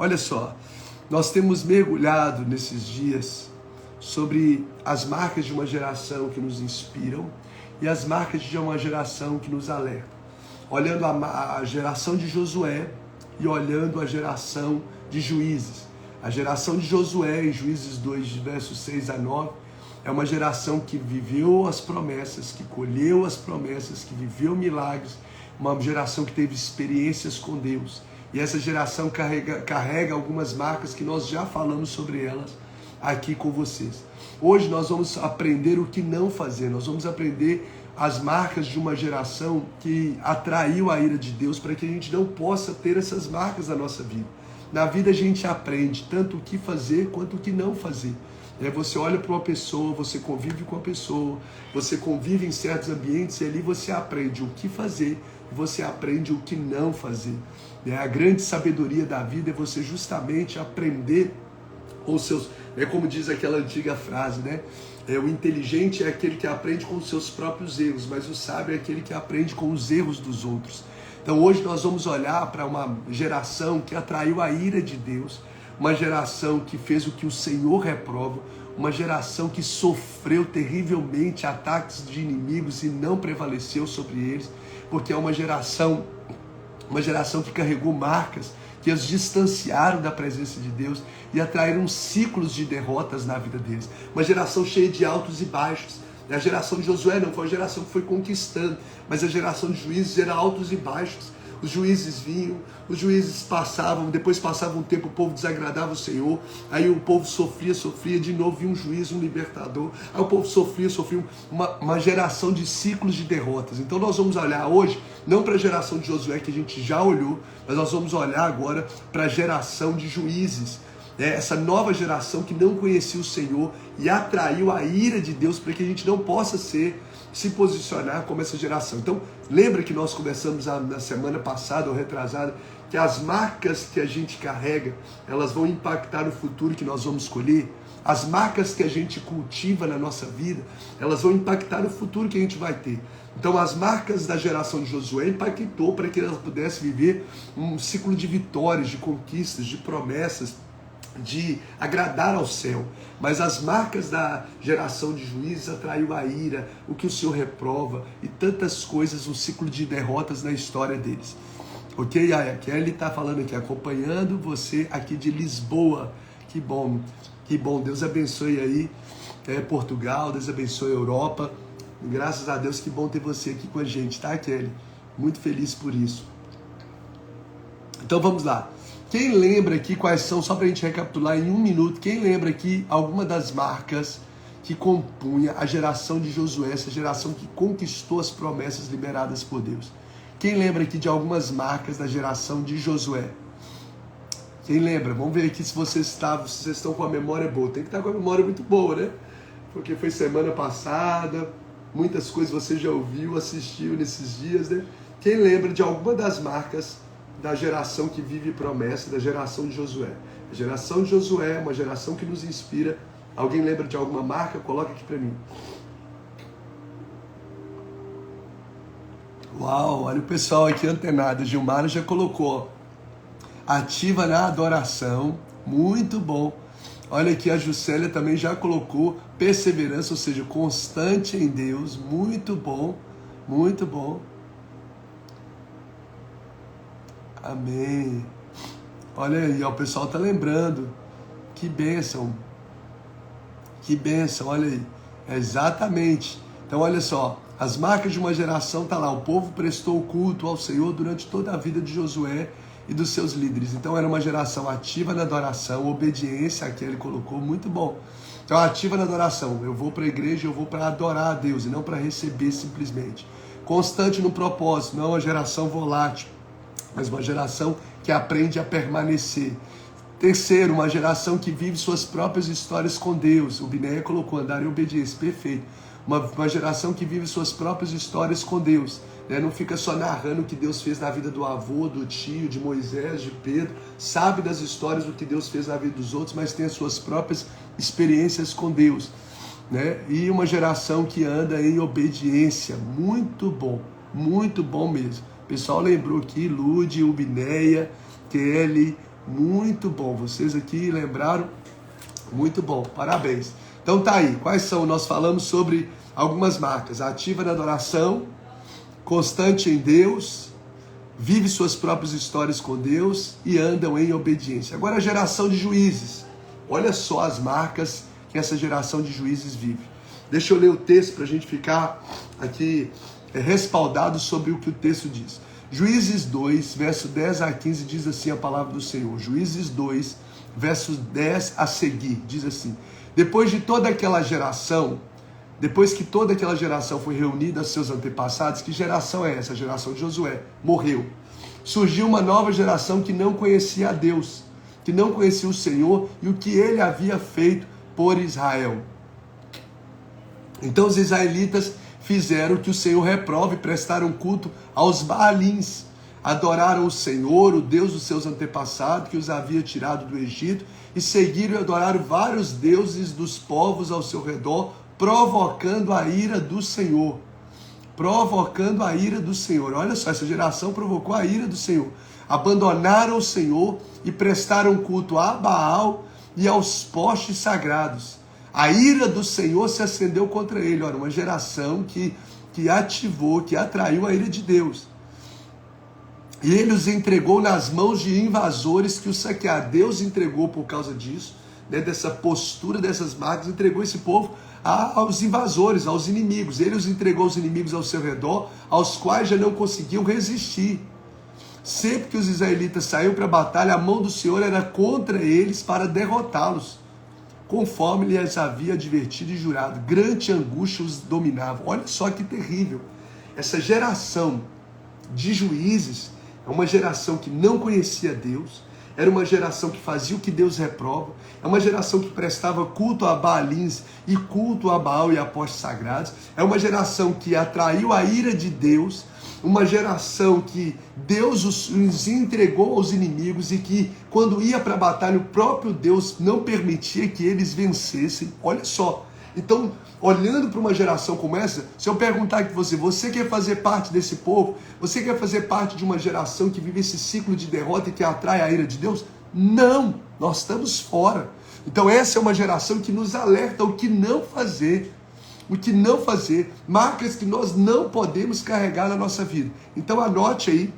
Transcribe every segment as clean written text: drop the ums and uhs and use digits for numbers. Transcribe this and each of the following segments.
Olha só, nós temos mergulhado nesses dias sobre as marcas de uma geração que nos inspiram e as marcas de uma geração que nos alertam. Olhando a geração de Josué e olhando a geração de Juízes. A geração de Josué, em Juízes 2, versos 6 a 9, é uma geração que viveu as promessas, que colheu as promessas, que viveu milagres, uma geração que teve experiências com Deus. E essa geração carrega algumas marcas que nós já falamos sobre elas aqui com vocês. Hoje nós vamos aprender o que não fazer, nós vamos aprender as marcas de uma geração que atraiu a ira de Deus para que a gente não possa ter essas marcas na nossa vida. Na vida a gente aprende tanto o que fazer quanto o que não fazer. Você olha para uma pessoa, você convive com a pessoa, você convive em certos ambientes e ali você aprende o que fazer e você aprende o que não fazer. A grande sabedoria da vida é você justamente aprender com seus... É como diz aquela antiga frase, né? O inteligente é aquele que aprende com os seus próprios erros, mas o sábio é aquele que aprende com os erros dos outros. Então hoje nós vamos olhar para uma geração que atraiu a ira de Deus, uma geração que fez o que o Senhor reprova, uma geração que sofreu terrivelmente ataques de inimigos e não prevaleceu sobre eles, porque é uma geração que carregou marcas que as distanciaram da presença de Deus e atraíram ciclos de derrotas na vida deles. Uma geração cheia de altos e baixos. A geração de Josué não foi uma geração que foi conquistando, mas a geração de Juízes era altos e baixos. Os juízes vinham, os juízes passavam, depois passava um tempo, o povo desagradava o Senhor, aí o povo sofria, de novo vinha um juiz, um libertador, aí o povo sofria, uma geração de ciclos de derrotas. Então nós vamos olhar hoje, não para a geração de Josué que a gente já olhou, mas nós vamos olhar agora para a geração de Juízes, essa nova geração que não conhecia o Senhor e atraiu a ira de Deus para que a gente não possa se posicionar como essa geração. Então, lembra que nós começamos na semana passada ou retrasada, que as marcas que a gente carrega, elas vão impactar o futuro que nós vamos escolher. As marcas que a gente cultiva na nossa vida, elas vão impactar o futuro que a gente vai ter. Então, as marcas da geração de Josué impactou para que elas pudessem viver um ciclo de vitórias, de conquistas, de promessas, de agradar ao céu. Mas as marcas da geração de Juízes atraiu a ira, o que o Senhor reprova e tantas coisas, um ciclo de derrotas na história deles. Ok? A Kelly está falando aqui, acompanhando você aqui de Lisboa. Que bom, que bom. Deus abençoe aí Portugal, Deus abençoe a Europa. Graças a Deus, que bom ter você aqui com a gente, tá, Kelly? Muito feliz por isso. Então vamos lá. Quem lembra aqui quais são, só para a gente recapitular em um minuto, quem lembra aqui alguma das marcas que compunha a geração de Josué, essa geração que conquistou as promessas liberadas por Deus? Quem lembra aqui de algumas marcas da geração de Josué? Quem lembra? Vamos ver aqui se vocês estão com a memória boa. Tem que estar com a memória muito boa, né? Porque foi semana passada, muitas coisas você já ouviu, assistiu nesses dias, né? Quem lembra de alguma das marcas da geração que vive promessa, da geração de Josué? A geração de Josué é uma geração que nos inspira. Alguém lembra de alguma marca? Coloca aqui para mim. Uau, olha o pessoal aqui antenado. Gilmar já colocou. Ativa na adoração. Muito bom. Olha aqui, a Juscelia também já colocou perseverança, ou seja, constante em Deus. Muito bom, muito bom. Amém. Olha aí, ó, o pessoal tá lembrando. Que bênção. Que bênção, olha aí. Exatamente. Então, olha só. As marcas de uma geração tá lá. O povo prestou culto ao Senhor durante toda a vida de Josué e dos seus líderes. Então, era uma geração ativa na adoração, obediência, aqui ele colocou, muito bom. Então, ativa na adoração. Eu vou para a igreja, eu vou para adorar a Deus e não para receber simplesmente. Constante no propósito, não é uma geração volátil, mas uma geração que aprende a permanecer. Terceiro, uma geração que vive suas próprias histórias com Deus. O Binéia colocou andar em obediência, perfeito. Uma geração que vive suas próprias histórias com Deus. Não fica só narrando o que Deus fez na vida do avô, do tio, de Moisés, de Pedro. Sabe das histórias do que Deus fez na vida dos outros, mas tem as suas próprias experiências com Deus. E uma geração que anda em obediência. Muito bom mesmo. O pessoal lembrou aqui, Lude, Ubineia, Kelly, Muito bom. Vocês aqui lembraram? Muito bom. Parabéns. Então tá aí. Quais são? Nós falamos sobre algumas marcas. Ativa na adoração, constante em Deus, vive suas próprias histórias com Deus e andam em obediência. Agora a geração de juízes. Olha só as marcas que essa geração de juízes vive. Deixa eu ler o texto para a gente ficar aqui respaldado sobre o que o texto diz. Juízes 2, verso 10 a 15, diz assim a palavra do Senhor. Juízes 2, versos 10 a seguir, diz assim: depois que toda aquela geração foi reunida aos seus antepassados, que geração é essa? A geração de Josué, morreu. Surgiu uma nova geração que não conhecia a Deus, que não conhecia o Senhor e o que ele havia feito por Israel. Então os israelitas fizeram que o Senhor reprove e prestaram culto aos Baalins. Adoraram o Senhor, o Deus dos seus antepassados, que os havia tirado do Egito, e seguiram e adoraram vários deuses dos povos ao seu redor, provocando a ira do Senhor. Provocando a ira do Senhor. Olha só, essa geração provocou a ira do Senhor. Abandonaram o Senhor e prestaram culto a Baal e aos postes sagrados. A ira do Senhor se acendeu contra ele. Olha, uma geração que ativou, que atraiu a ira de Deus. E ele os entregou nas mãos de invasores que o saquearam. Deus entregou por causa disso, né, dessa postura, dessas marcas, entregou esse povo aos invasores, aos inimigos. Ele os entregou aos inimigos ao seu redor, aos quais já não conseguiam resistir. Sempre que os israelitas saíam para a batalha, a mão do Senhor era contra eles para derrotá-los, conforme lhes havia advertido e jurado. Grande angústia os dominava. Olha só que terrível. Essa geração de juízes é uma geração que não conhecia Deus, era uma geração que fazia o que Deus reprova, é uma geração que prestava culto a Baalins e culto a Baal e a postes sagrados, é uma geração que atraiu a ira de Deus, uma geração que Deus os entregou aos inimigos e que, quando ia para a batalha, o próprio Deus não permitia que eles vencessem. Olha só. Então, olhando para uma geração como essa, se eu perguntar aqui você quer fazer parte desse povo? Você quer fazer parte de uma geração que vive esse ciclo de derrota e que atrai a ira de Deus? Não, nós estamos fora. Então essa é uma geração que nos alerta o que não fazer. O que não fazer, marcas que nós não podemos carregar na nossa vida. Então anote aí,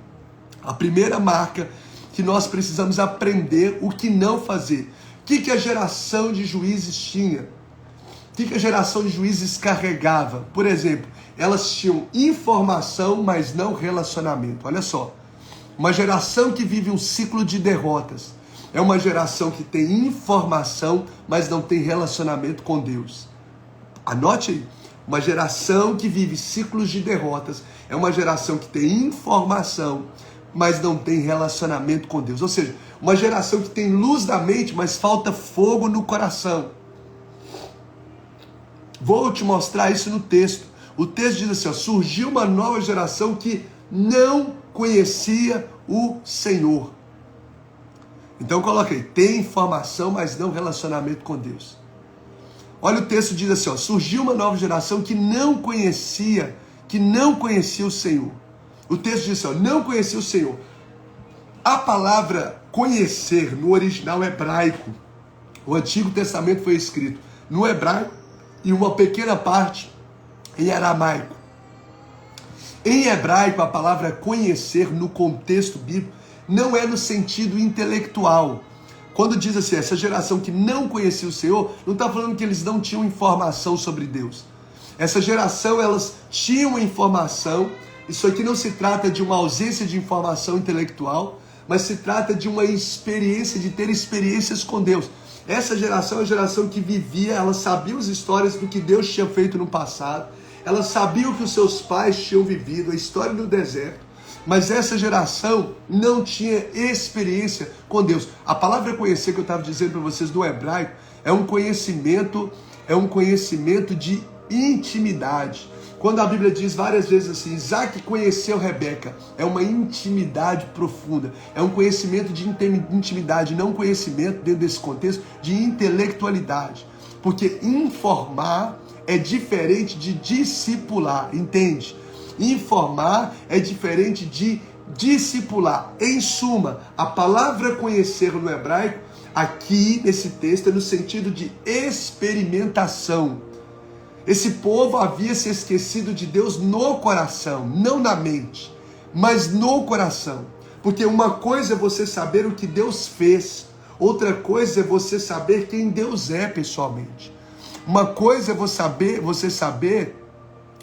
a primeira marca que nós precisamos aprender o que não fazer. O que a geração de juízes tinha? O que a geração de juízes carregava? Por exemplo, elas tinham informação, mas não relacionamento. Olha só, uma geração que vive um ciclo de derrotas é uma geração que tem informação, mas não tem relacionamento com Deus. Anote aí, uma geração que vive ciclos de derrotas é uma geração que tem informação, mas não tem relacionamento com Deus. Ou seja, uma geração que tem luz da mente, mas falta fogo no coração. Vou te mostrar isso no texto. O texto diz assim, ó, surgiu uma nova geração que não conhecia o Senhor. Então coloca aí, tem informação, mas não relacionamento com Deus. Olha, o texto diz assim, ó, surgiu uma nova geração que não conhecia o Senhor. O texto diz assim, ó, não conhecia o Senhor. A palavra conhecer no original hebraico, o Antigo Testamento foi escrito no hebraico e uma pequena parte em aramaico. Em hebraico, a palavra conhecer no contexto bíblico não é no sentido intelectual. Quando diz assim, essa geração que não conhecia o Senhor, não está falando que eles não tinham informação sobre Deus. Essa geração, elas tinham informação. Isso aqui não se trata de uma ausência de informação intelectual, mas se trata de uma experiência, de ter experiências com Deus. Essa geração é a geração que vivia, ela sabia as histórias do que Deus tinha feito no passado, ela sabia o que os seus pais tinham vivido, a história do deserto. Mas essa geração não tinha experiência com Deus. A palavra conhecer que eu estava dizendo para vocês no hebraico é um conhecimento de intimidade. Quando a Bíblia diz várias vezes assim, Isaac conheceu Rebeca, é uma intimidade profunda, é um conhecimento de intimidade, não conhecimento dentro desse contexto de intelectualidade. Porque informar é diferente de discipular, entende? Informar é diferente de discipular. Em suma, a palavra conhecer no hebraico, aqui nesse texto, é no sentido de experimentação. Esse povo havia se esquecido de Deus no coração, não na mente, mas no coração. Porque uma coisa é você saber o que Deus fez, outra coisa é você saber quem Deus é pessoalmente. Uma coisa é você saber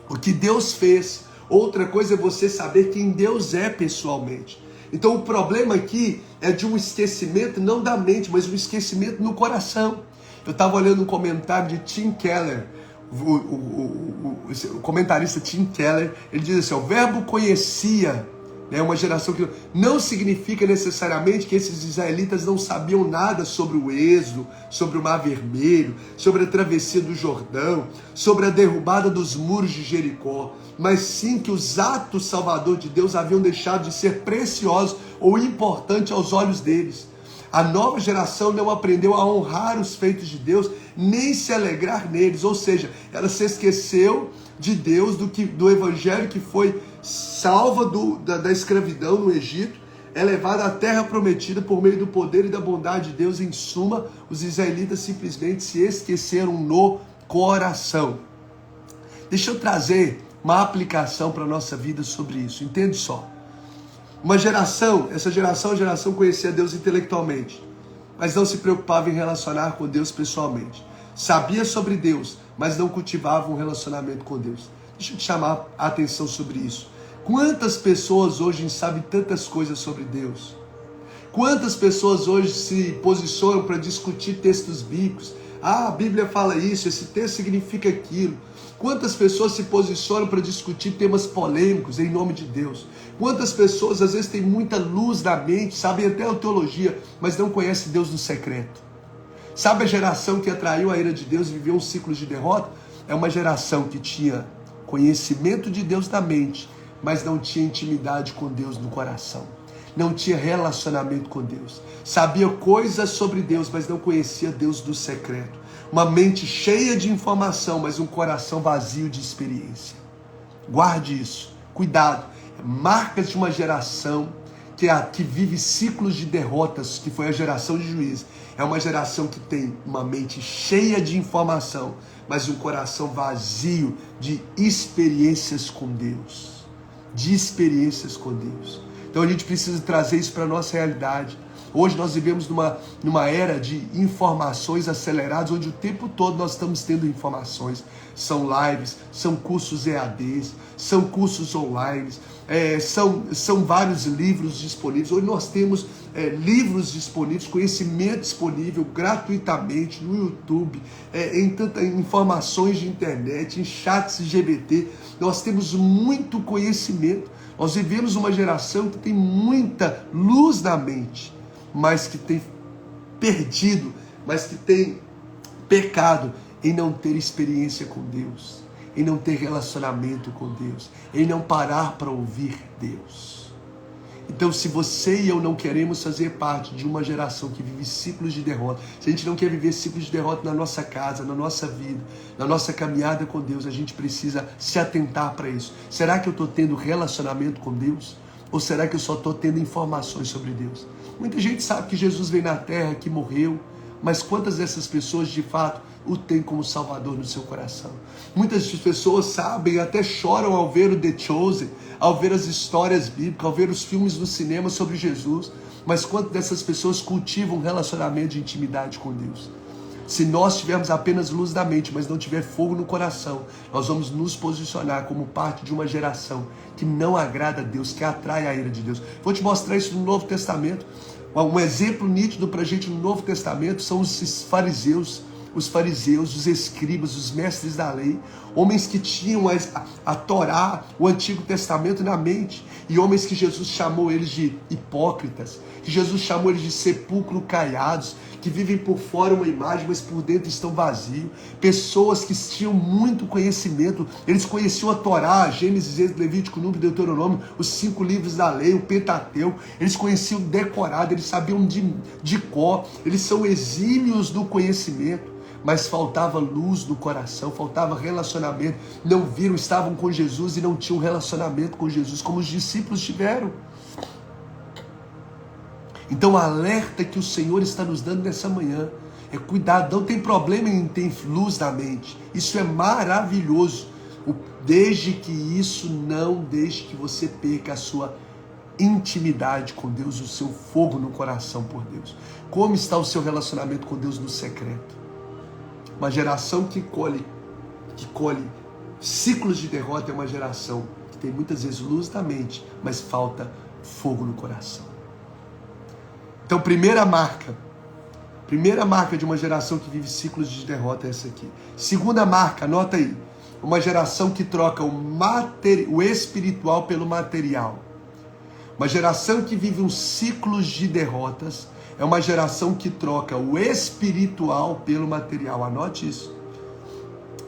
o que Deus fez, outra coisa é você saber quem Deus é pessoalmente. Então o problema aqui é de um esquecimento não da mente, mas um esquecimento no coração. Eu estava olhando um comentário de Tim Keller, o comentarista Tim Keller, ele diz assim: o verbo conhecia, né, uma geração que não significa necessariamente que esses israelitas não sabiam nada sobre o êxodo, sobre o Mar Vermelho, sobre a travessia do Jordão, sobre a derrubada dos muros de Jericó, mas sim que os atos salvador de Deus haviam deixado de ser preciosos ou importantes aos olhos deles. A nova geração não aprendeu a honrar os feitos de Deus, nem se alegrar neles, ou seja, ela se esqueceu de Deus, do evangelho que foi salva da escravidão no Egito, é levada à terra prometida por meio do poder e da bondade de Deus. Em suma, os israelitas simplesmente se esqueceram no coração. Deixa eu trazer uma aplicação para a nossa vida sobre isso, entende só. Essa geração conhecia Deus intelectualmente, mas não se preocupava em relacionar com Deus pessoalmente. Sabia sobre Deus, mas não cultivava um relacionamento com Deus. Deixa eu te chamar a atenção sobre isso. Quantas pessoas hoje sabem tantas coisas sobre Deus? Quantas pessoas hoje se posicionam para discutir textos bíblicos? Ah, a Bíblia fala isso, esse texto significa aquilo. Quantas pessoas se posicionam para discutir temas polêmicos em nome de Deus? Quantas pessoas às vezes têm muita luz na mente, sabem até a teologia, mas não conhecem Deus no secreto? Sabe a geração que atraiu a ira de Deus e viveu um ciclo de derrota? É uma geração que tinha conhecimento de Deus na mente, mas não tinha intimidade com Deus no coração. Não tinha relacionamento com Deus. Sabia coisas sobre Deus, mas não conhecia Deus do secreto. Uma mente cheia de informação, mas um coração vazio de experiência. Guarde isso. Cuidado. Marcas de uma geração que vive ciclos de derrotas, que foi a geração de Juízes. É uma geração que tem uma mente cheia de informação, mas um coração vazio de experiências com Deus. De experiências com Deus. Então a gente precisa trazer isso para a nossa realidade. Hoje nós vivemos numa era de informações aceleradas, onde o tempo todo nós estamos tendo informações. São lives, são cursos EADs, são cursos online, são vários livros disponíveis. Hoje nós temos livros disponíveis, conhecimento disponível gratuitamente no YouTube, em tantas informações de internet, em chats LGBT. Nós temos muito conhecimento. Nós vivemos uma geração que tem muita luz na mente, mas que tem perdido, mas que tem pecado em não ter experiência com Deus, em não ter relacionamento com Deus, em não parar para ouvir Deus. Então, se você e eu não queremos fazer parte de uma geração que vive ciclos de derrota, se a gente não quer viver ciclos de derrota na nossa casa, na nossa vida, na nossa caminhada com Deus, a gente precisa se atentar para isso. Será que eu estou tendo relacionamento com Deus? Ou será que eu só estou tendo informações sobre Deus? Muita gente sabe que Jesus veio na terra, que morreu, mas quantas dessas pessoas de fato o têm como Salvador no seu coração? Muitas pessoas sabem, até choram ao ver o The Chosen, ao ver as histórias bíblicas, ao ver os filmes no cinema sobre Jesus, mas quantas dessas pessoas cultivam um relacionamento de intimidade com Deus? Se nós tivermos apenas luz da mente, mas não tiver fogo no coração, nós vamos nos posicionar como parte de uma geração que não agrada a Deus, que atrai a ira de Deus. Vou te mostrar isso no Novo Testamento. Um exemplo nítido para a gente no Novo Testamento são os fariseus, os escribas, os mestres da lei, homens que tinham a Torá, o Antigo Testamento na mente, e homens que Jesus chamou eles de hipócritas, que Jesus chamou eles de sepulcro caiados, que vivem por fora uma imagem, mas por dentro estão vazios. Pessoas que tinham muito conhecimento, eles conheciam a Torá, Gênesis, Êxodo, Levítico, Número, Deuteronômio, os 5 livros da lei, o Pentateuco, eles conheciam decorado, eles sabiam de cor, eles são exímios do conhecimento, mas faltava luz no coração, faltava relacionamento, não viram, estavam com Jesus e não tinham relacionamento com Jesus, como os discípulos tiveram. Então o alerta que o Senhor está nos dando nessa manhã é cuidado, não tem problema em ter luz na mente. Isso é maravilhoso, desde que isso não deixe que você perca a sua intimidade com Deus, o seu fogo no coração por Deus. Como está o seu relacionamento com Deus no secreto? Uma geração que colhe ciclos de derrota é uma geração que tem muitas vezes luz na mente, mas falta fogo no coração. Então, primeira marca de uma geração que vive ciclos de derrota é essa aqui. Segunda marca, anota aí, uma geração que troca o espiritual pelo material. Uma geração que vive um ciclo de derrotas é uma geração que troca o espiritual pelo material. Anote isso.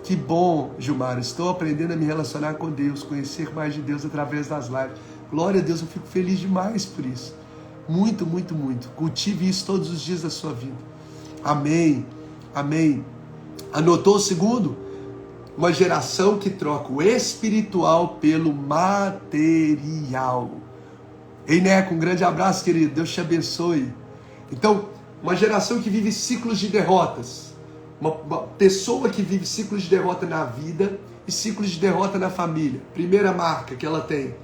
Que bom, Gilmar, estou aprendendo a me relacionar com Deus, conhecer mais de Deus através das lives. Glória a Deus, eu fico feliz demais por isso. Muito, muito, muito. Cultive isso todos os dias da sua vida. Amém, amém. Anotou o segundo? Uma geração que troca o espiritual pelo material. Ei, Neco, um grande abraço, querido. Deus te abençoe. Então, uma geração que vive ciclos de derrotas. Uma pessoa que vive ciclos de derrota na vida e ciclos de derrota na família. Primeira marca que ela tem.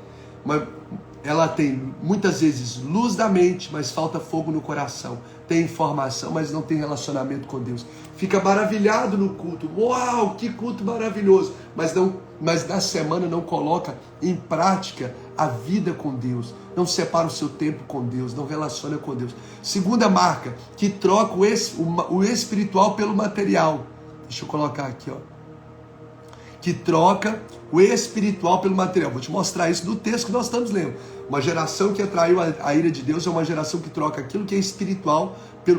Ela tem muitas vezes luz da mente, mas falta fogo no coração. Tem informação, mas não tem relacionamento com Deus. Fica maravilhado no culto. Uau, que culto maravilhoso. Mas na semana não coloca em prática a vida com Deus. Não separa o seu tempo com Deus. Não relaciona com Deus. Segunda marca, que troca o espiritual pelo material. Deixa eu colocar aqui, ó. Que troca o espiritual pelo material. Vou te mostrar isso no texto que nós estamos lendo. Uma geração que atraiu a ira de Deus é uma geração que troca aquilo que é espiritual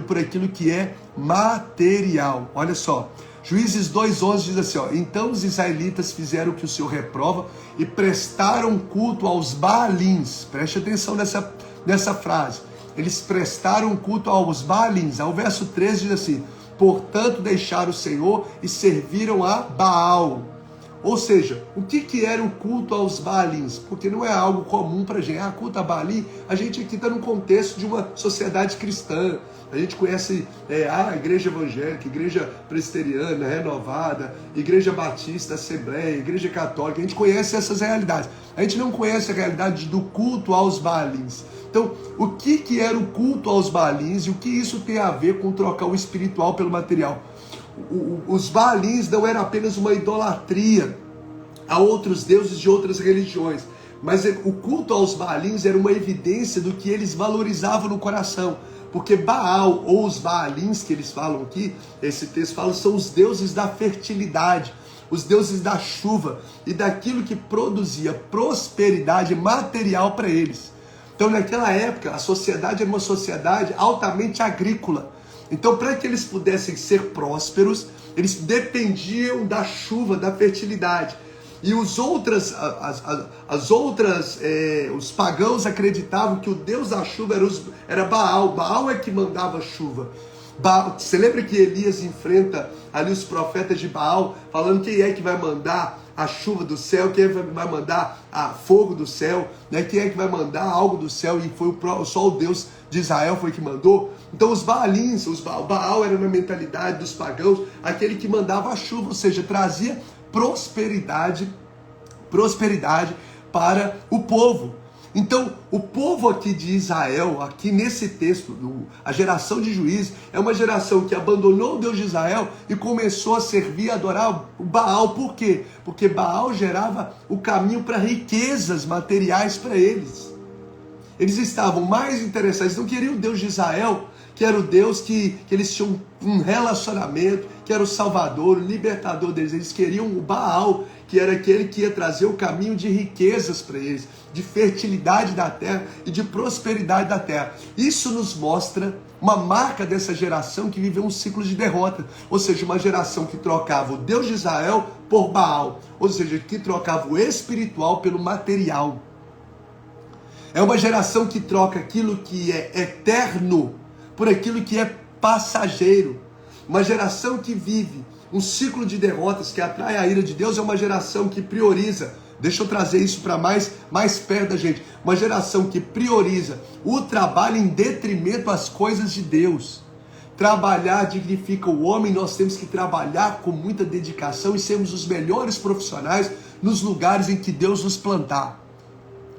por aquilo que é material. Olha só, Juízes 2:11 diz assim, ó, então os israelitas fizeram o que o Senhor reprova e prestaram culto aos Baalins. Preste atenção nessa frase. Eles prestaram culto aos Baalins. Ao verso 13 diz assim, portanto deixaram o Senhor e serviram a Baal. Ou seja, o que era o culto aos Baalins? Porque não é algo comum para a gente. Culto a Baalim, a gente aqui está no contexto de uma sociedade cristã. A gente conhece a igreja evangélica, igreja presbiteriana, renovada, igreja batista, assembleia, igreja católica. A gente conhece essas realidades. A gente não conhece a realidade do culto aos Baalins. Então, o que era o culto aos Baalins e o que isso tem a ver com trocar o espiritual pelo material? Os Baalins não era apenas uma idolatria a outros deuses de outras religiões, mas o culto aos Baalins era uma evidência do que eles valorizavam no coração, porque Baal, ou os Baalins que eles falam aqui, esse texto fala, são os deuses da fertilidade, os deuses da chuva e daquilo que produzia prosperidade material para eles. Então naquela época a sociedade era uma sociedade altamente agrícola. Então, para que eles pudessem ser prósperos, eles dependiam da chuva, da fertilidade. E os pagãos acreditavam que o deus da chuva era Baal. Baal é que mandava chuva. Você lembra que Elias enfrenta ali os profetas de Baal, falando quem é que vai mandar a chuva do céu, quem é que vai mandar fogo do céu, né? Quem é que vai mandar algo do céu, e foi só o Deus de Israel foi que mandou. Então os Baalins, Baal era na mentalidade dos pagãos, aquele que mandava a chuva, ou seja, trazia prosperidade para o povo. Então, o povo aqui de Israel, aqui nesse texto, a geração de Juízes, é uma geração que abandonou o Deus de Israel e começou a servir e adorar o Baal. Por quê? Porque Baal gerava o caminho para riquezas materiais para eles. Eles estavam mais interessados, eles não queriam o Deus de Israel, que era o Deus que eles tinham um relacionamento, que era o Salvador, o libertador deles. Eles queriam o Baal, que era aquele que ia trazer o caminho de riquezas para eles, de fertilidade da terra e de prosperidade da terra. Isso nos mostra uma marca dessa geração que viveu um ciclo de derrota, ou seja, uma geração que trocava o Deus de Israel por Baal, ou seja, que trocava o espiritual pelo material. É uma geração que troca aquilo que é eterno por aquilo que é passageiro. Uma geração que vive um ciclo de derrotas, que atrai a ira de Deus, é uma geração que prioriza Deixa eu trazer isso para mais perto da gente. Uma geração que prioriza o trabalho em detrimento às coisas de Deus. Trabalhar dignifica o homem, nós temos que trabalhar com muita dedicação e sermos os melhores profissionais nos lugares em que Deus nos plantar.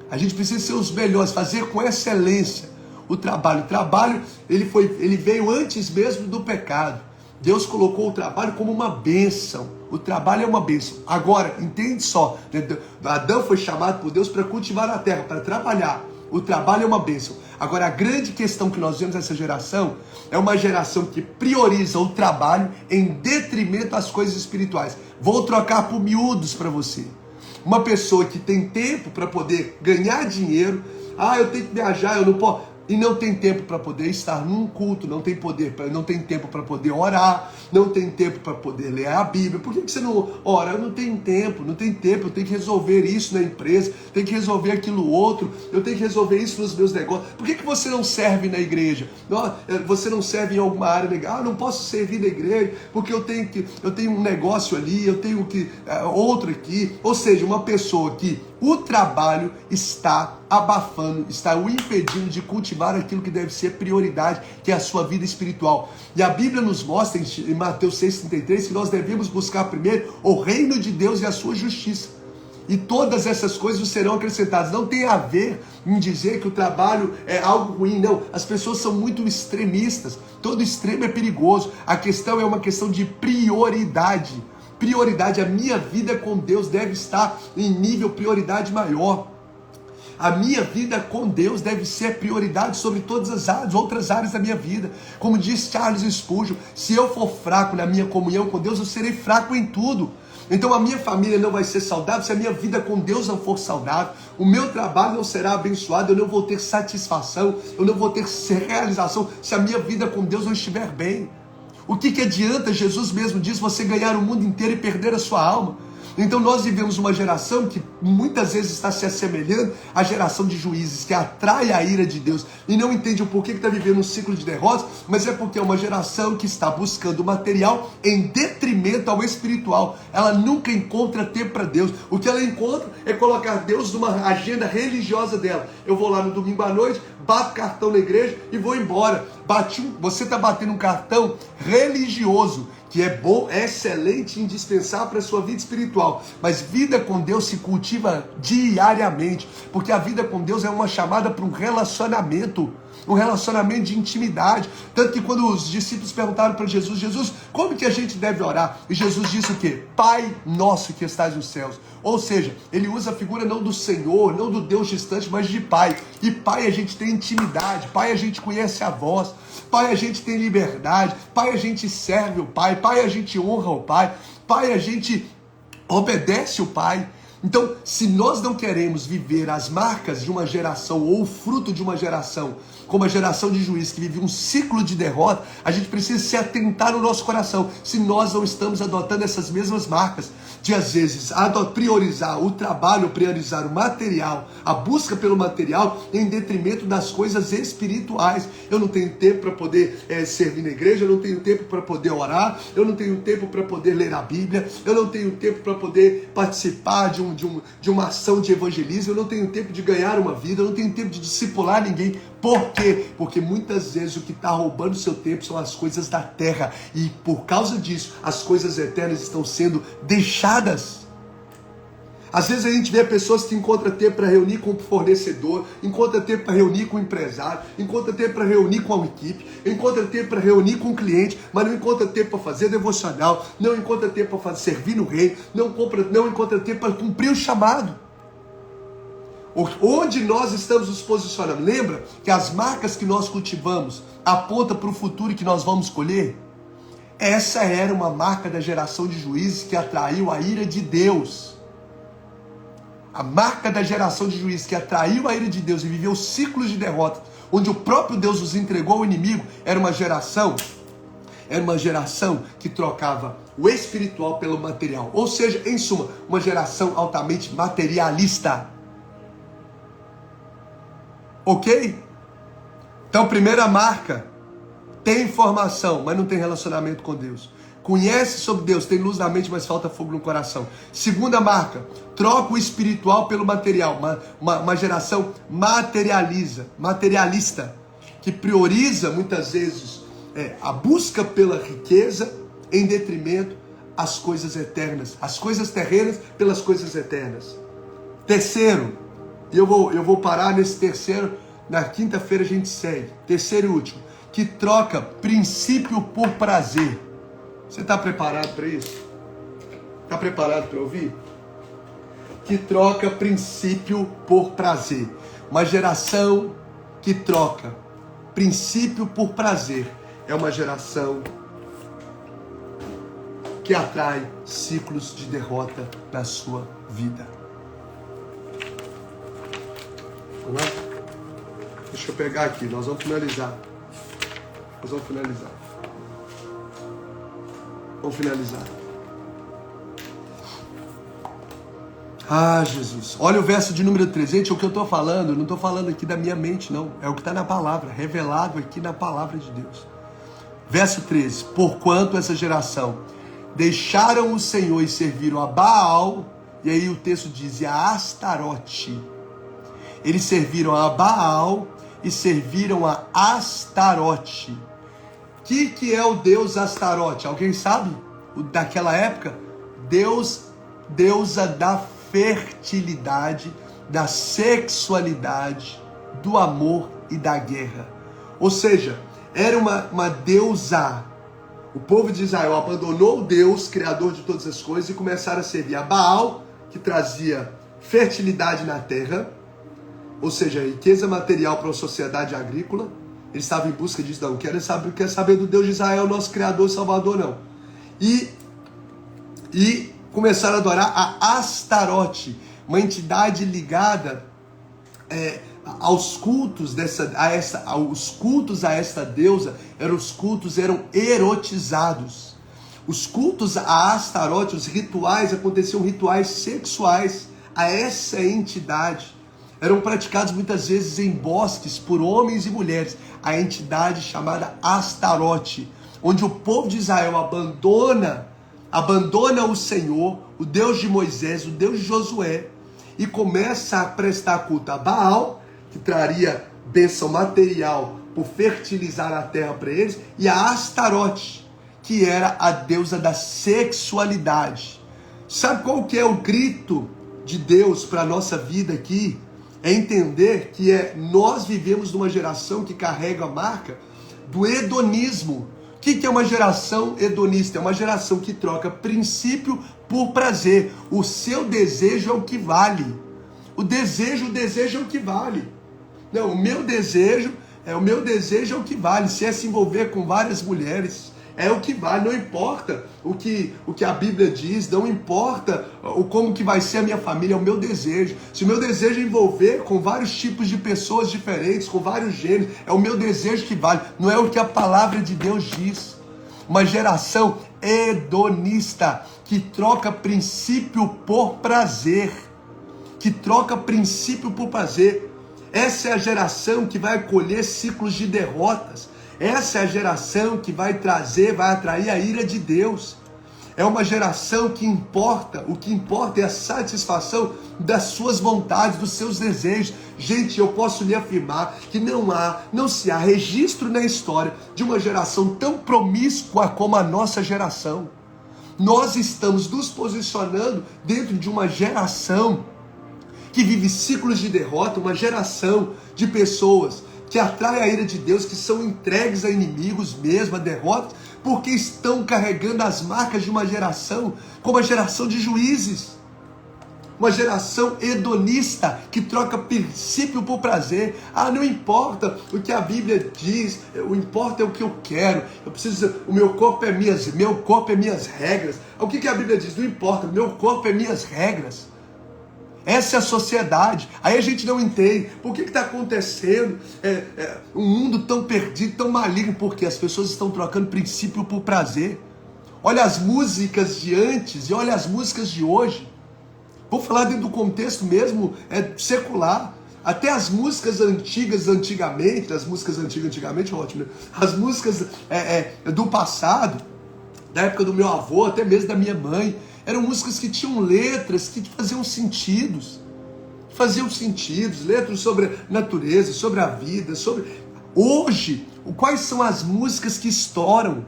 A gente precisa ser os melhores, fazer com excelência o trabalho. O trabalho, ele veio antes mesmo do pecado. Deus colocou o trabalho como uma bênção. O trabalho é uma bênção. Agora, entende só, Adão foi chamado por Deus para cultivar a terra, para trabalhar. O trabalho é uma bênção. Agora, a grande questão que nós vemos nessa geração é uma geração que prioriza o trabalho em detrimento às coisas espirituais. Vou trocar por miúdos para você. Uma pessoa que tem tempo para poder ganhar dinheiro, eu tenho que viajar, eu não posso... E não tem tempo para poder estar num culto, não tem tempo para poder orar, não tem tempo para poder ler a Bíblia. Por que você não ora? Eu não tenho tempo, eu tenho que resolver isso na empresa, tenho que resolver aquilo outro, eu tenho que resolver isso nos meus negócios. Por que você não serve na igreja? Você não serve em alguma área legal? Não posso servir na igreja porque eu tenho um negócio ali, eu tenho que outro aqui. Ou seja, uma pessoa que o trabalho está abafando, está o impedindo de cultivar aquilo que deve ser prioridade, que é a sua vida espiritual. E a Bíblia nos mostra em Mateus 6,33 que nós devemos buscar primeiro o reino de Deus e a sua justiça. E todas essas coisas serão acrescentadas. Não tem a ver em dizer que o trabalho é algo ruim, não. As pessoas são muito extremistas. Todo extremo é perigoso. A questão é uma questão de prioridade. Prioridade, a minha vida com Deus deve estar em nível prioridade maior. A minha vida com Deus deve ser prioridade sobre todas as outras áreas da minha vida. Como diz Charles Spurgeon, se eu for fraco na minha comunhão com Deus, eu serei fraco em tudo. Então a minha família não vai ser saudável se a minha vida com Deus não for saudável. O meu trabalho não será abençoado, eu não vou ter satisfação, eu não vou ter realização se a minha vida com Deus não estiver bem. O que adianta, Jesus mesmo diz, você ganhar o mundo inteiro e perder a sua alma? Então nós vivemos uma geração que muitas vezes está se assemelhando à geração de juízes, que atrai a ira de Deus e não entende o porquê que está vivendo um ciclo de derrotas, mas é porque é uma geração que está buscando o material em detrimento ao espiritual. Ela nunca encontra tempo para Deus. O que ela encontra é colocar Deus numa agenda religiosa dela. Eu vou lá no domingo à noite, bato cartão na igreja e vou embora. Você está batendo um cartão religioso, que é bom, é excelente, indispensável para a sua vida espiritual. Mas vida com Deus se cultiva diariamente, porque a vida com Deus é uma chamada para um relacionamento de intimidade. Tanto que quando os discípulos perguntaram para Jesus, Jesus, como que a gente deve orar? E Jesus disse o quê? Pai nosso que estás nos céus. Ou seja, ele usa a figura não do Senhor, não do Deus distante, mas de Pai. E Pai a gente tem intimidade, Pai a gente conhece a voz, Pai a gente tem liberdade, Pai a gente serve o Pai, Pai a gente honra o Pai, Pai a gente obedece o Pai. Então, se nós não queremos viver as marcas de uma geração ou o fruto de uma geração, como a geração de juízes que vive um ciclo de derrota, a gente precisa se atentar no nosso coração, se nós não estamos adotando essas mesmas marcas, de às vezes priorizar o trabalho, priorizar o material, a busca pelo material em detrimento das coisas espirituais. Eu não tenho tempo para poder servir na igreja, eu não tenho tempo para poder orar, eu não tenho tempo para poder ler a Bíblia, eu não tenho tempo para poder participar de uma ação de evangelismo, eu não tenho tempo de ganhar uma vida, eu não tenho tempo de discipular ninguém. Por quê? Porque muitas vezes o que está roubando o seu tempo são as coisas da terra, e por causa disso as coisas eternas estão sendo deixadas. Às vezes a gente vê pessoas que encontram tempo para reunir com o fornecedor, encontra tempo para reunir com o empresário, encontra tempo para reunir com a equipe, encontra tempo para reunir com o cliente, mas não encontra tempo para fazer devocional, não encontra tempo para servir no reino, não encontra tempo para cumprir o chamado. Onde nós estamos nos posicionando? Lembra que as marcas que nós cultivamos apontam para o futuro que nós vamos colher? Essa era uma marca da geração de juízes que atraiu a ira de Deus. A marca da geração de juízes que atraiu a ira de Deus e viveu ciclos de derrota, onde o próprio Deus os entregou ao inimigo, era uma geração que trocava o espiritual pelo material. Ou seja, em suma, uma geração altamente materialista. Ok? Então, primeira marca, tem informação, mas não tem relacionamento com Deus. conhece sobre Deus, tem luz na mente, mas falta fogo no coração. Segunda marca, troca o espiritual pelo material. Uma geração materialista, que prioriza muitas vezes a busca pela riqueza em detrimento às coisas eternas, as coisas terrenas pelas coisas eternas. Terceiro, e eu vou parar nesse terceiro, na quinta-feira a gente segue. Terceiro e último, que troca princípio por prazer. Você está preparado para isso? Está preparado para ouvir? Que troca princípio por prazer. Uma geração que troca princípio por prazer é uma geração que atrai ciclos de derrota na sua vida. Vamos lá? Deixa eu pegar aqui, nós vamos finalizar. Vamos finalizar. Ah, Jesus. Olha o verso de número 3. Gente, o que eu estou falando, eu não estou falando aqui da minha mente, não. É o que está na palavra, revelado aqui na palavra de Deus. Verso 13. Porquanto essa geração deixaram o Senhor e serviram a Baal, e aí o texto diz, e a Astarote. Eles serviram a Baal e serviram a Astarote. O que é o deus Astarote? Alguém sabe? Daquela época? Deusa da fertilidade, da sexualidade, do amor e da guerra. Ou seja, era uma deusa. O povo de Israel abandonou o Deus, criador de todas as coisas, e começaram a servir a Baal, que trazia fertilidade na terra, ou seja, riqueza material para a sociedade agrícola. Eles estavam em busca disso, não quer saber do Deus de Israel, nosso Criador e Salvador, não. E começaram a adorar a Astarote, uma entidade ligada aos cultos os cultos a esta deusa, eram erotizados. Os cultos a Astarote, os rituais, aconteciam rituais sexuais a essa entidade. Eram praticados muitas vezes em bosques por homens e mulheres. A entidade chamada Astarote, onde o povo de Israel abandona o Senhor, o Deus de Moisés, o Deus de Josué, e começa a prestar culto a Baal, que traria bênção material por fertilizar a terra para eles, e a Astarote, que era a deusa da sexualidade. Sabe qual que é o grito de Deus para a nossa vida aqui? É entender que nós vivemos numa geração que carrega a marca do hedonismo. O que é uma geração hedonista? É uma geração que troca princípio por prazer. O seu desejo é o que vale. O desejo é o que vale. Não, o meu desejo é o que vale. Se é se envolver com várias mulheres, é o que vale. Não importa o que a Bíblia diz, não importa como que vai ser a minha família, é o meu desejo. Se o meu desejo é envolver com vários tipos de pessoas diferentes, com vários gêneros, é o meu desejo que vale. Não é o que a palavra de Deus diz. Uma geração hedonista que troca princípio por prazer. Que troca princípio por prazer. Essa é a geração que vai colher ciclos de derrotas. Essa é a geração que vai atrair a ira de Deus. É uma geração que o que importa é a satisfação das suas vontades, dos seus desejos. Gente, eu posso lhe afirmar que não se há registro na história de uma geração tão promíscua como a nossa geração. Nós estamos nos posicionando dentro de uma geração que vive ciclos de derrota, uma geração de pessoas que atrai a ira de Deus, que são entregues a inimigos mesmo, a derrotas, porque estão carregando as marcas de uma geração, como a geração de juízes. Uma geração hedonista, que troca princípio por prazer. Não importa o que a Bíblia diz, o importa é o que eu quero. Eu preciso, o meu corpo é minhas regras. O que a Bíblia diz? Não importa, meu corpo é minhas regras. Essa é a sociedade. Aí a gente não entende. Por que está acontecendo um mundo tão perdido, tão maligno? Porque as pessoas estão trocando princípio por prazer. Olha as músicas de antes e olha as músicas de hoje. Vou falar dentro do contexto mesmo secular. Até as músicas antigamente, ótimo, né? As músicas do passado, da época do meu avô, até mesmo da minha mãe. Eram músicas que tinham letras, que faziam sentidos. Letras sobre a natureza, sobre a vida, sobre... Hoje, quais são as músicas que estouram?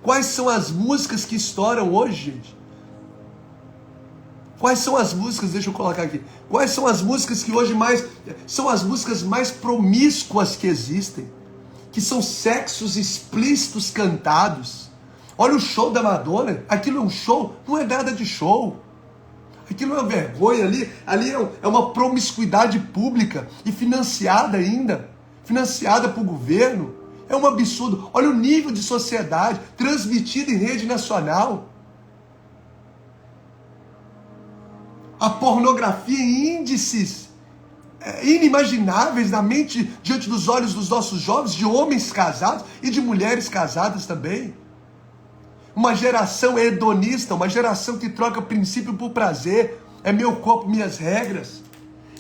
Quais são as músicas que estouram hoje, gente? Quais são as músicas, deixa eu colocar aqui, quais são as músicas que hoje são as músicas mais promíscuas que existem? Que são sexos explícitos cantados. Olha o show da Madonna, aquilo é um show? Não é nada de show. Aquilo é uma vergonha, ali é uma promiscuidade pública e financiada ainda, financiada por governo. É um absurdo. Olha o nível de sociedade transmitido em rede nacional. A pornografia em índices inimagináveis na mente, diante dos olhos dos nossos jovens, de homens casados e de mulheres casadas também. Uma geração hedonista, uma geração que troca princípio por prazer. É meu corpo, minhas regras.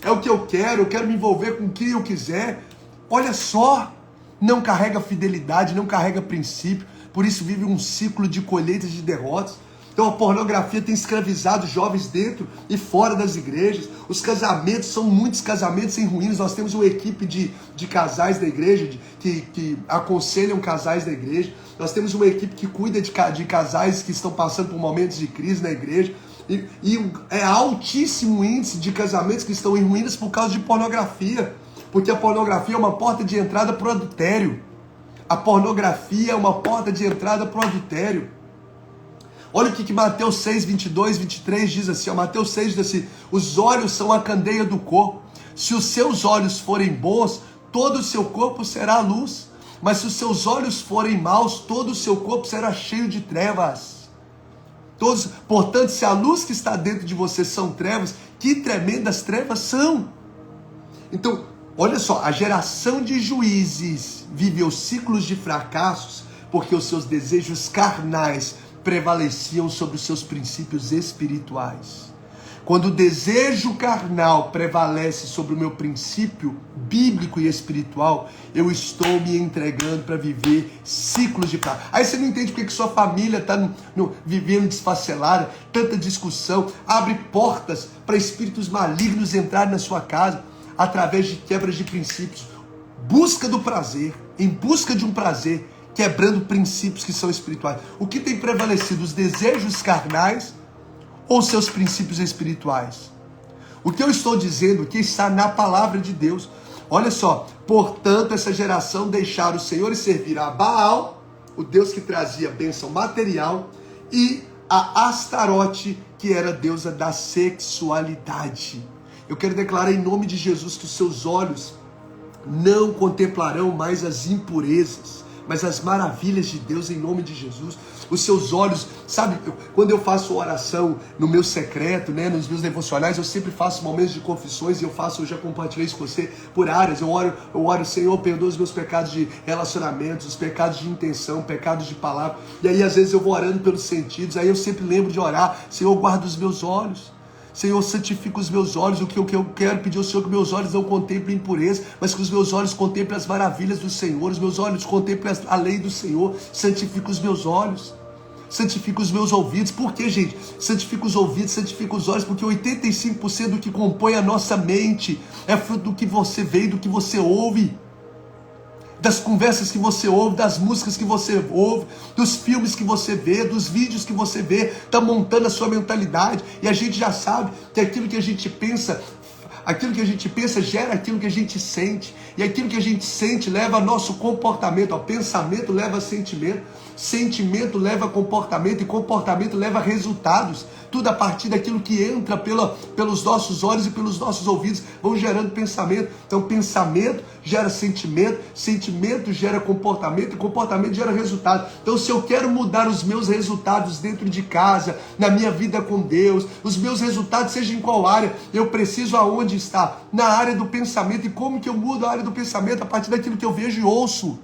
É o que eu quero me envolver com quem eu quiser. Olha só, não carrega fidelidade, não carrega princípio, por isso vive um ciclo de colheitas de derrotas. Então a pornografia tem escravizado jovens dentro e fora das igrejas. Os casamentos, são muitos casamentos em ruínas. Nós temos uma equipe de casais da igreja, que aconselham casais da igreja. Nós temos uma equipe que cuida de casais que estão passando por momentos de crise na igreja. E é altíssimo índice de casamentos que estão em ruínas por causa de pornografia. Porque a pornografia é uma porta de entrada para o adultério. A pornografia é uma porta de entrada para o adultério. Olha o que Mateus 6, 22, 23 diz assim. Mateus 6 diz assim: os olhos são a candeia do corpo. Se os seus olhos forem bons, todo o seu corpo será luz. Mas se os seus olhos forem maus, todo o seu corpo será cheio de trevas. Portanto, se a luz que está dentro de você são trevas, que tremendas trevas são. Então, olha só, a geração de juízes viveu ciclos de fracassos porque os seus desejos carnais prevaleciam sobre os seus princípios espirituais. Quando o desejo carnal prevalece sobre o meu princípio bíblico e espiritual, eu estou me entregando para viver ciclos de fracasso. Aí você não entende porque que sua família está vivendo desfacelada, tanta discussão, abre portas para espíritos malignos entrarem na sua casa, através de quebras de princípios, busca do prazer, em busca de um prazer, quebrando princípios que são espirituais. O que tem prevalecido, os desejos carnais ou seus princípios espirituais? O que eu estou dizendo aqui está na palavra de Deus. Olha só, portanto essa geração deixaram o Senhor e serviram a Baal, o Deus que trazia bênção material, e a Astarote, que era a deusa da sexualidade. Eu quero declarar em nome de Jesus que os seus olhos não contemplarão mais as impurezas, mas as maravilhas de Deus em nome de Jesus. Os seus olhos, sabe, quando eu faço oração no meu secreto, nos meus devocionais, eu sempre faço momentos de confissões, e eu já compartilhei isso com você, por áreas. Eu oro, Senhor, perdoa os meus pecados de relacionamentos, os pecados de intenção, pecados de palavra. E aí às vezes eu vou orando pelos sentidos, aí eu sempre lembro de orar: Senhor, guarda os meus olhos. Senhor, santifica os meus olhos. O que eu quero pedir ao Senhor, que meus olhos não contemplem impureza, mas que os meus olhos contemplem as maravilhas do Senhor. Os meus olhos contemplem a lei do Senhor. Santifica os meus olhos. Santifica os meus ouvidos. Por quê, gente? Santifica os ouvidos, santifica os olhos, porque 85% do que compõe a nossa mente é fruto do que você vê e do que você ouve. Das conversas que você ouve, das músicas que você ouve, dos filmes que você vê, dos vídeos que você vê, está montando a sua mentalidade. E a gente já sabe que aquilo que a gente pensa gera aquilo que a gente sente. E aquilo que a gente sente leva ao nosso comportamento. O pensamento leva a sentimento, sentimento leva a comportamento, e comportamento leva a resultados. Tudo a partir daquilo que entra pelos nossos olhos e pelos nossos ouvidos, vão gerando pensamento. Então pensamento gera sentimento, sentimento gera comportamento, e comportamento gera resultado. Então se eu quero mudar os meus resultados dentro de casa, na minha vida com Deus, os meus resultados, seja em qual área, eu preciso aonde está? Na área do pensamento. E como que eu mudo a área do pensamento? A partir daquilo que eu vejo e ouço.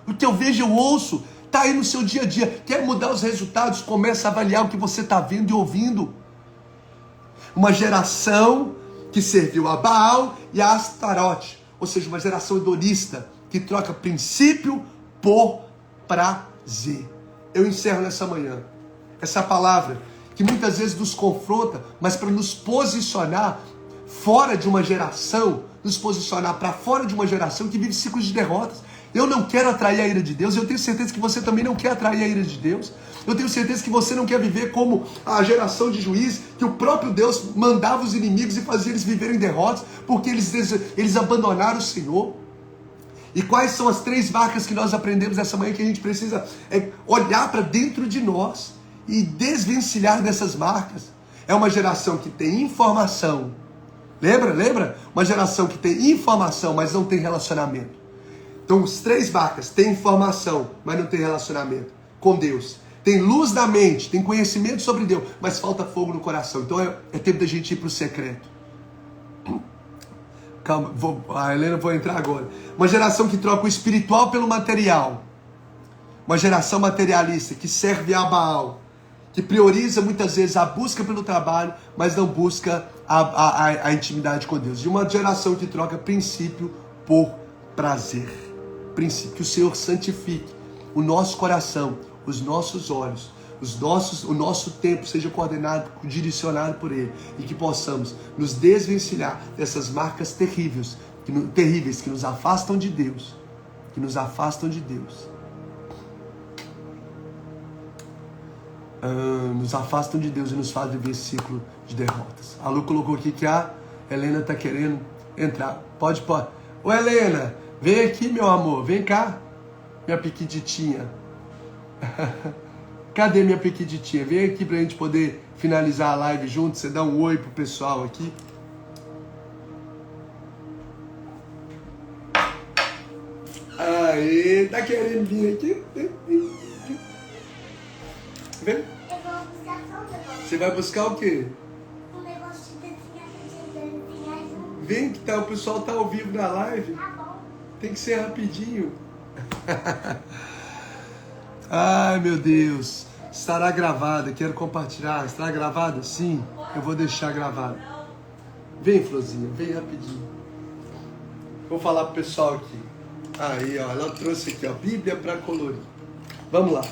O que eu vejo e eu ouço está aí no seu dia a dia. Quer mudar os resultados? Começa a avaliar o que você está vendo e ouvindo. Uma geração que serviu a Baal e a Astarote, ou seja, uma geração hedonista que troca princípio por prazer. Z. Eu encerro nessa manhã essa palavra que muitas vezes nos confronta, mas para nos posicionar fora de uma geração, nos posicionar para fora de uma geração que vive ciclos de derrotas. Eu não quero atrair a ira de Deus, eu tenho certeza que você também não quer atrair a ira de Deus. Eu tenho certeza que você não quer viver como a geração de juízes, que o próprio Deus mandava os inimigos e fazia eles viverem derrotas, porque eles abandonaram o Senhor. E quais são as 3 marcas que nós aprendemos essa manhã que a gente precisa olhar para dentro de nós e desvencilhar dessas marcas? É uma geração que tem informação. Lembra? Uma geração que tem informação, mas não tem relacionamento. Então, as 3 marcas: tem informação, mas não tem relacionamento com Deus. Tem luz da mente, tem conhecimento sobre Deus, mas falta fogo no coração. Então, é tempo da gente ir para o secreto. Calma, a Helena vou entrar agora. Uma geração que troca o espiritual pelo material. Uma geração materialista que serve a Baal, que prioriza muitas vezes a busca pelo trabalho, mas não busca a intimidade com Deus. E uma geração que troca princípio por prazer. Princípio. Que o Senhor santifique o nosso coração, os nossos olhos, o nosso tempo seja coordenado, direcionado por Ele, e que possamos nos desvencilhar dessas marcas terríveis que nos afastam de Deus, nos afastam de Deus e nos fazem viver ciclo de derrotas. A Lu colocou aqui que a Helena está querendo entrar. Pode. Ô Helena, vem aqui, meu amor, vem cá, minha piquititinha. Cadê minha piquititinha? Vem aqui pra gente poder finalizar a live junto. Você dá um oi pro pessoal aqui. Aê, tá querendo vir aqui? Vem. Eu vou buscar só um negócio. Você vai buscar o quê? Um negócio de desenhar junto. Vem que tá, o pessoal tá ao vivo na live. Tá bom. Tem que ser rapidinho. Ai, meu Deus. Estará gravada. Quero compartilhar. Estará gravada? Sim. Eu vou deixar gravada. Vem, Florzinha. Vem rapidinho. Vou falar pro pessoal aqui. Aí, ó. Ela trouxe aqui, ó. Bíblia para colorir. Vamos lá.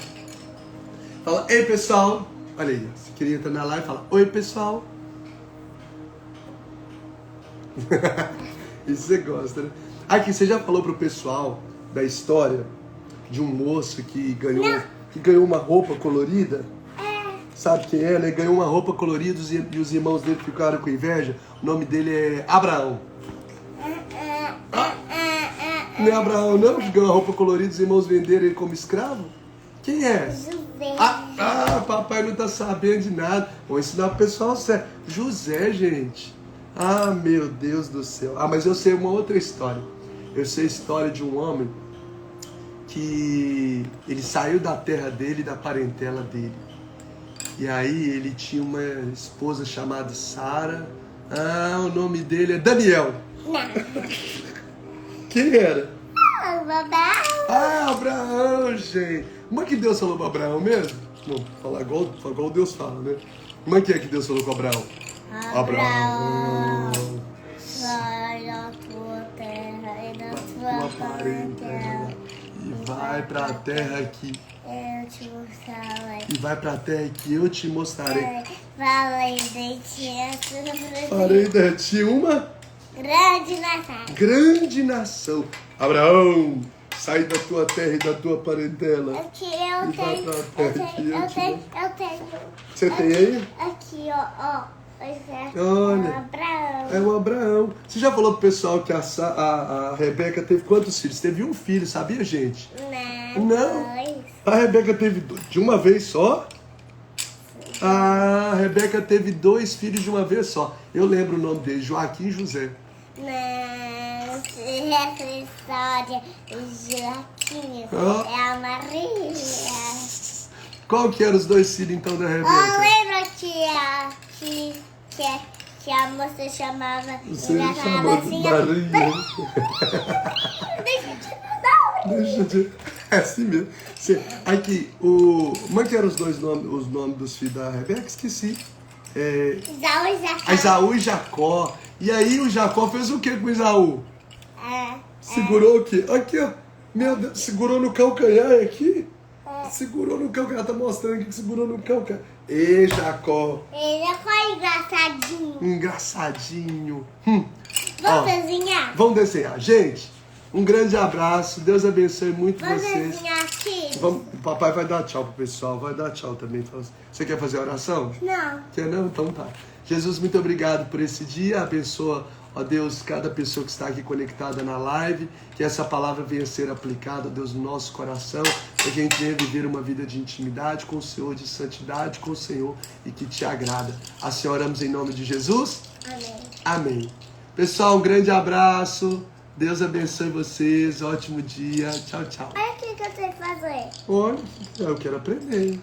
Fala, ei, pessoal. Olha aí. Se queria entrar na live, fala, oi, pessoal. Isso você gosta, né? Aqui, você já falou pro pessoal da história de um moço que ganhou uma roupa colorida? Sabe quem é, né? Ganhou uma roupa colorida e os irmãos dele ficaram com inveja. O nome dele é Abraão. Não é Abraão, não? Que ganhou uma roupa colorida e os irmãos venderam ele como escravo? Quem é? José. Papai não tá sabendo de nada. Vou ensinar pro pessoal certo. José, gente. Ah, meu Deus do céu. Mas eu sei uma outra história. Eu sei a história de um homem que ele saiu da terra dele e da parentela dele. E aí ele tinha uma esposa chamada Sara. O nome dele é Daniel. Não. Quem era? Babá. Abraão, gente. Como é que Deus falou com Abraão mesmo? Não, falar igual Deus fala, né? Como é que Deus falou com Abraão? Abraão. Sai da tua terra e da Tua tua parentela. parentela. E vai pra terra que... Eu te mostrarei. E vai pra terra que eu te mostrarei. Falei de ti. Farei de ti uma Grande nação. grande nação. Abraão, sai da tua terra e da tua parentela. Aqui E eu vai tenho. pra terra que eu te Eu tenho. Você tem aí? Aqui, ó. Esse é Olha. Abraão. É o Abraão. Você já falou pro pessoal que a Rebeca teve quantos filhos? Teve um filho, sabia, gente? Não. Dois. A Rebeca teve de uma vez só? A Rebeca teve 2 filhos de uma vez só. Eu lembro o nome deles, Joaquim e José. Não, essa história de Joaquim Ah. é a Maria. Qual que eram os 2 filhos então da Rebeca? Lembra que a moça chamava Você e ela chamou falava de assim, Maria. deixa eu te dar. Deixa de... É assim mesmo. Aqui, como é que eram os nomes dos filhos da Rebeca? Esqueci. Isaú e Jacó. Esaú e Jacó. E aí o Jacó fez o que com Esaú? Segurou o quê? Aqui, ó. Meu Deus, segurou no calcanhar aqui. segurou no cão, que ela tá mostrando aqui que segurou no cão, cara. Ê, Jacó. Ele foi engraçadinho. Engraçadinho. Vamos desenhar? Vamos desenhar. Gente, um grande abraço. Deus abençoe muito Vamos vocês. desenhar aqui? Vamos, o papai vai dar tchau pro pessoal. Vai dar tchau também. Você quer fazer a oração? Não. Quer não? Então tá. Jesus, muito obrigado por esse dia. Abençoa, ó Deus, cada pessoa que está aqui conectada na live. Que essa palavra venha ser aplicada, ó Deus, no nosso coração. Para que a gente venha viver uma vida de intimidade com o Senhor, de santidade com o Senhor e que te agrada. Assim oramos em nome de Jesus. Amém. Amém. Pessoal, um grande abraço. Deus abençoe vocês. Ótimo dia. Tchau, tchau. Olha o que eu sei fazer. Olha, eu quero aprender.